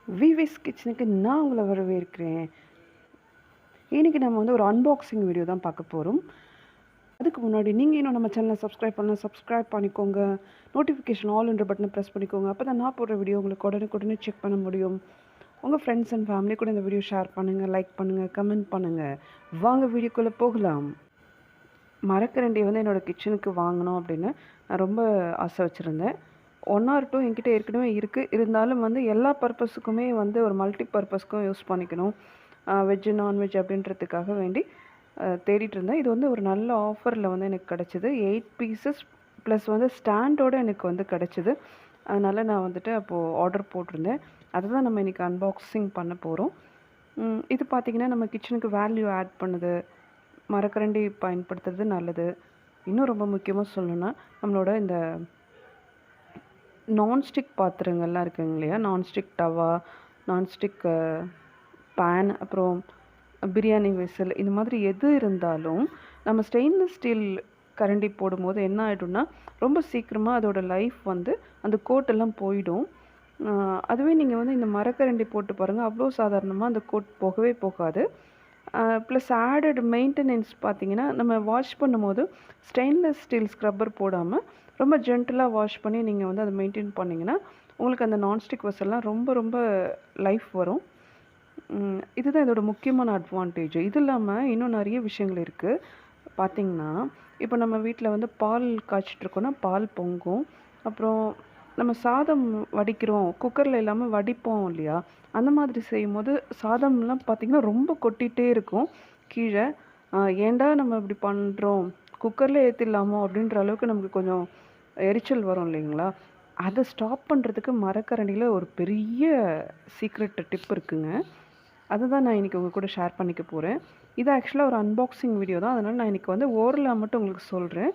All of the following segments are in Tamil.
விவிஸ் கிச்சனுக்கு நான் உங்களை வரவேற்கிறேன். இன்றைக்கி நம்ம வந்து ஒரு அன்பாக்சிங் வீடியோ தான் பார்க்க போகிறோம். அதுக்கு முன்னாடி நீங்கள் இன்னும் நம்ம சேனலை சப்ஸ்கிரைப் பண்ணிக்கோங்க. நோட்டிஃபிகேஷன் ஆல்ன்ற பட்டனை ப்ரெஸ் பண்ணிக்கோங்க. அப்போ தான் நான் போடுற வீடியோ உங்களுக்கு உடனே செக் பண்ண முடியும். உங்கள் ஃப்ரெண்ட்ஸ் அண்ட் ஃபேமிலி கூட இந்த வீடியோ ஷேர் பண்ணுங்கள், லைக் பண்ணுங்கள், கமெண்ட் பண்ணுங்கள். வாங்க வீடியோக்குள்ளே போகலாம். மரக்கரண்டி வந்து என்னோடய கிச்சனுக்கு வாங்கணும் அப்படின்னு நான் ரொம்ப ஆசை வச்சுருந்தேன். 1 or 2 என்கிட்ட ஏற்கனவே இருக்குது. இருந்தாலும் வந்து எல்லா பர்பஸுக்குமே வந்து ஒரு மல்டி பர்பஸ்க்கும் யூஸ் பண்ணிக்கணும். வெஜ்ஜு நான்வெஜ் அப்படின்றதுக்காக வேண்டி தேடிட்டு இருந்தேன். இது வந்து ஒரு நல்ல ஆஃபரில் வந்து எனக்கு கிடச்சிது. 8 பீசஸ் ப்ளஸ் வந்து ஸ்டாண்டோடு எனக்கு வந்து கிடச்சிது. அதனால் நான் வந்துட்டு அப்போது ஆர்டர் போட்டிருந்தேன். அதை தான் நம்ம இன்றைக்கி அன்பாக்சிங் பண்ண போகிறோம். இது பார்த்திங்கன்னா நம்ம கிச்சனுக்கு வேல்யூ ஆட் பண்ணுது. மரக்கரண்டி பயன்படுத்துறது நல்லது. இன்னும் ரொம்ப முக்கியமாக சொல்லணுன்னா நம்மளோட இந்த நான்ஸ்டிக் பாத்திரங்கள்லாம் இருக்குங்க இல்லையா, நான்ஸ்டிக் டவா, நான்ஸ்டிக் பேன், அப்புறம் பிரியாணி வெசல், இந்த மாதிரி எது இருந்தாலும் நம்ம ஸ்டெயின்லெஸ் ஸ்டீல் கரண்டி போடும்போது என்ன ஆகிடும்னா ரொம்ப சீக்கிரமாக அதோட லைஃப் வந்து அந்த கோட்டெல்லாம் போயிடும். அதுவே நீங்கள் வந்து இந்த மரக்கரண்டி போட்டு பாருங்கள், அவ்வளோ சாதாரணமாக அந்த கோட் போகவே போகாது. ப்ளஸ் ஆடட் மெயின்டெனன்ஸ் பார்த்திங்கன்னா நம்ம வாஷ் பண்ணும்போது ஸ்டெயின்லெஸ் ஸ்டீல் ஸ்க்ரப்பர் போடாமல் ரொம்ப ஜென்டலாக வாஷ் பண்ணி நீங்கள் வந்து அதை மெயின்டைன் பண்ணிங்கன்னா உங்களுக்கு அந்த நான்ஸ்டிக் வெசல்லாம் ரொம்ப ரொம்ப லைஃப் வரும். இதுதான் இதோட முக்கியமான அட்வான்டேஜ். இது இல்லாமல் இன்னும் நிறைய விஷயங்கள் இருக்குது. பார்த்திங்கன்னா இப்போ நம்ம வீட்டில் வந்து பால் காய்ச்சிட்ருக்கோன்னா பால் பொங்கும். அப்புறம் நம்ம சாதம் வடிக்கிறோம், குக்கரில் இல்லாமல் வடிப்போம் இல்லையா, அந்த மாதிரி செய்யும்போது சாதம்லாம் பார்த்திங்கன்னா ரொம்ப கொட்டிகிட்டே இருக்கும் கீழே. ஏன்டா நம்ம இப்படி பண்ணுறோம், குக்கரில் ஏற்றிடலாமோ அப்படின்ற அளவுக்கு நமக்கு கொஞ்சம் எரிச்சல் வரும் இல்லைங்களா. அதை ஸ்டாப் பண்ணுறதுக்கு மரக்கரண்டியில் ஒரு பெரிய சீக்ரெட் டிப் இருக்குங்க. அதை தான் நான் இன்றைக்கி உங்கள் கூட ஷேர் பண்ணிக்க போகிறேன். இது ஆக்சுவலாக ஒரு அன்பாக்சிங் வீடியோ தான், அதனால் நான் இன்றைக்கி வந்து ஓரலாக மட்டும் உங்களுக்கு சொல்கிறேன்.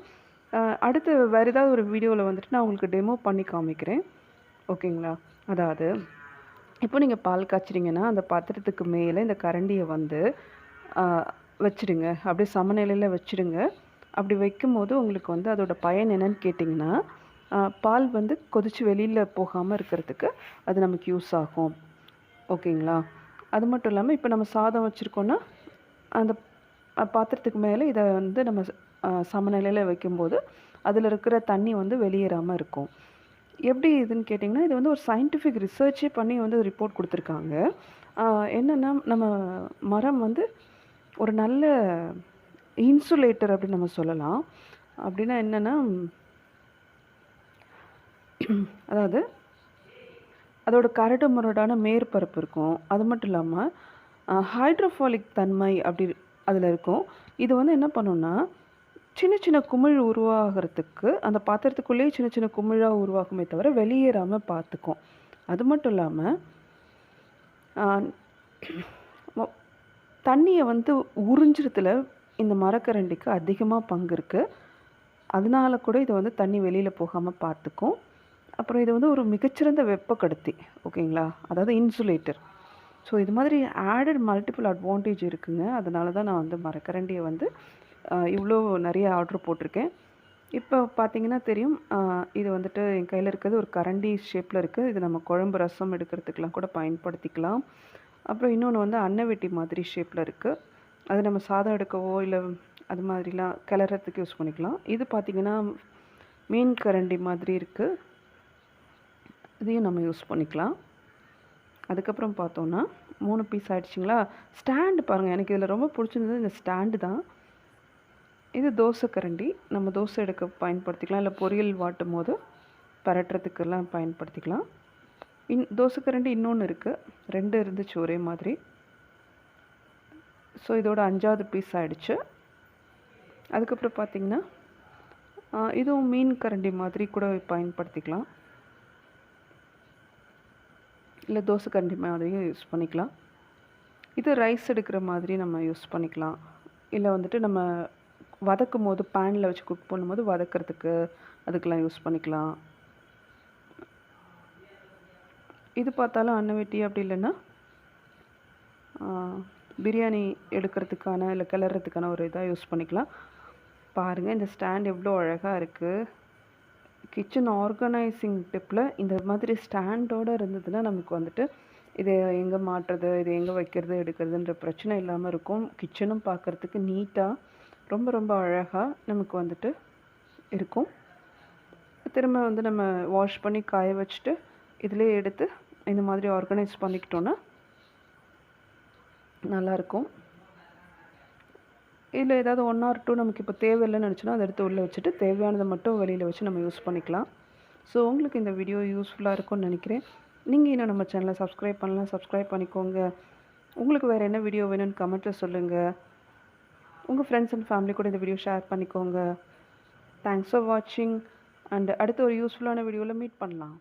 அடுத்து வேறு ஏதாவது ஒரு வீடியோவில் வந்துட்டு நான் உங்களுக்கு டெமோ பண்ணி காமிக்கிறேன். ஓகேங்களா. அதாவது இப்போ நீங்கள் பால் காய்ச்சிட்டிங்கன்னா அந்த பாத்திரத்துக்கு மேலே இந்த கரண்டியை வந்து வச்சுடுங்க, அப்படியே சமநிலையில் வச்சுடுங்க. அப்படி வைக்கும்போது உங்களுக்கு வந்து அதோட பயன் என்னன்னு கேட்டிங்கன்னா, பால் வந்து கொதித்து வெளியில் போகாமல் இருக்கிறதுக்கு அது நமக்கு யூஸ் ஆகும். ஓகேங்களா. அது மட்டும் இல்லாமல் இப்போ நம்ம சாதம் வச்சுருக்கோன்னா அந்த பாத்திரத்துக்கு மேலே இதை வந்து நம்ம சமநிலையில் வைக்கும்போது அதில் இருக்கிற தண்ணி வந்து வெளியேறாமல் இருக்கும். எப்படி இதுன்னு கேட்டிங்கன்னா, இது வந்து ஒரு சயின்டிஃபிக் ரிசர்ச்சே பண்ணி வந்து ரிப்போர்ட் கொடுத்துருக்காங்க. என்னென்னா நம்ம மரம் வந்து ஒரு நல்ல இன்சுலேட்டர் அப்படின்னு நம்ம சொல்லலாம். அப்படின்னா என்னென்னா, அதாவது அதோட கரடு முரடான மேற்பரப்பு இருக்கும். அது மட்டும் இல்லாமல் ஹைட்ரோஃபாலிக் தன்மை அப்படி அதில் இருக்கும். இது வந்து என்ன பண்ணுன்னா சின்ன சின்ன குமிழ் உருவாகிறதுக்கு அந்த பாத்திரத்துக்குள்ளேயே சின்ன சின்ன குமிழாக உருவாக்குமே தவிர வெளியேறாமல் பார்த்துக்கும். அது மட்டும் இல்லாமல் தண்ணியை வந்து உறிஞ்சுறதுல இந்த மரக்கரண்டிக்கு அதிகமாக பங்கு இருக்குது. அதனால கூட இதை வந்து தண்ணி வெளியில் போகாமல் பார்த்துக்கும். அப்புறம் இது வந்து ஒரு மிகச்சிறந்த வெப்ப கடத்தி. ஓகேங்களா, அதாவது இன்சுலேட்டர். ஸோ இது மாதிரி ஆடட் மல்டிபிள் அட்வான்டேஜ் இருக்குங்க. அதனால தான் நான் வந்து மரக்கரண்டியை வந்து இவ்வளோ நிறைய ஆர்டர் போட்டிருக்கேன். இப்போ பார்த்தீங்கன்னா தெரியும், இது வந்துட்டு என் கையில் இருக்கிறது ஒரு கரண்டி ஷேப்பில் இருக்குது. இது நம்ம குழம்பு ரசம் எடுக்கிறதுக்கெலாம் கூட பயன்படுத்திக்கலாம். அப்புறம் இன்னொன்று வந்து அன்னவெட்டி மாதிரி ஷேப்பில் இருக்குது. அது நம்ம சாதம் எடுக்கவோ இல்லை அது மாதிரிலாம் கிளறதுக்கு யூஸ் பண்ணிக்கலாம். இது பார்த்திங்கன்னா மீன் கரண்டி மாதிரி இருக்குது, இதையும் நம்ம யூஸ் பண்ணிக்கலாம். அதுக்கப்புறம் பார்த்தோன்னா 3 பீஸ் ஆகிடுச்சிங்களா. ஸ்டாண்டு பாருங்கள், எனக்கு இதில் ரொம்ப பிடிச்சிருந்தது இந்த ஸ்டாண்டு தான். இது தோசை கரண்டி, நம்ம தோசை எடுக்க பயன்படுத்திக்கலாம், இல்லை பொரியல் வாட்டும் போது பரட்டுறதுக்கெல்லாம் பயன்படுத்திக்கலாம். தோசை கரண்டி இன்னொன்று இருக்குது, 2 இருந்துச்சு ஒரே மாதிரி. ஸோ இதோட 5வது பீஸ் ஆகிடுச்சு. அதுக்கப்புறம் பார்த்திங்கன்னா இதுவும் மீன் கரண்டி மாதிரி கூட பயன்படுத்திக்கலாம், இல்லை தோசை கரண்டி மாதிரியும் யூஸ் பண்ணிக்கலாம். இது ரைஸ் எடுக்கிற மாதிரி நம்ம யூஸ் பண்ணிக்கலாம், இல்லை வந்துட்டு நம்ம வதக்கும் போது பேனில் வச்சு குக் பண்ணும்போது வதக்கிறதுக்கு அதுக்கெலாம் யூஸ் பண்ணிக்கலாம். இது பார்த்தாலும் அன்னவெட்டி, அப்படி இல்லைன்னா பிரியாணி எடுக்கிறதுக்கான இல்லை கிளறதுக்கான ஒரு இதாக யூஸ் பண்ணிக்கலாம். பாருங்கள் இந்த ஸ்டாண்ட் எவ்வளோ அழகாக இருக்குது. கிச்சன் ஆர்கனைசிங் டிப்பில் இந்த மாதிரி ஸ்டாண்டோடு இருந்ததுன்னா நமக்கு வந்துட்டு இது எங்கே மாட்டுறது, இது எங்கே வைக்கிறது, எடுக்கிறதுன்ற பிரச்சனை இல்லாமல் இருக்கும். கிச்சனும் பார்க்குறதுக்கு நீட்டாக ரொம்ப ரொம்ப அழகாக நமக்கு வந்துட்டு இருக்கும். திரும்ப வந்து நம்ம வாஷ் பண்ணி காய வச்சுட்டு இதிலே எடுத்து இந்த மாதிரி ஆர்கனைஸ் பண்ணிக்கிட்டோன்னா நல்லாயிருக்கும். இதில் ஏதாவது 1 ஆர் 2 நமக்கு இப்போ தேவையில்லைன்னு நினச்சோன்னா அதை எடுத்து உள்ளே வச்சுட்டு தேவையானதை மட்டும் வெளியில் வச்சு நம்ம யூஸ் பண்ணிக்கலாம். ஸோ உங்களுக்கு இந்த வீடியோ யூஸ்ஃபுல்லாக இருக்கும்னு நினைக்கிறேன். நீங்கள் இன்னும் நம்ம சேனலை சப்ஸ்கிரைப் பண்ணலாம், சப்ஸ்கிரைப் பண்ணிக்கோங்க. உங்களுக்கு வேறு என்ன வீடியோ வேணும்னு கமெண்ட்டில் சொல்லுங்கள். உங்கள் ஃப்ரெண்ட்ஸ் அண்ட் ஃபேமிலி கூட இந்த வீடியோ ஷேர் பண்ணிக்கோங்க. தேங்க்ஸ் ஃபார் வாட்சிங் அண்ட் அடுத்த ஒரு யூஸ்ஃபுல்லான வீடியோவில் மீட் பண்ணலாம்.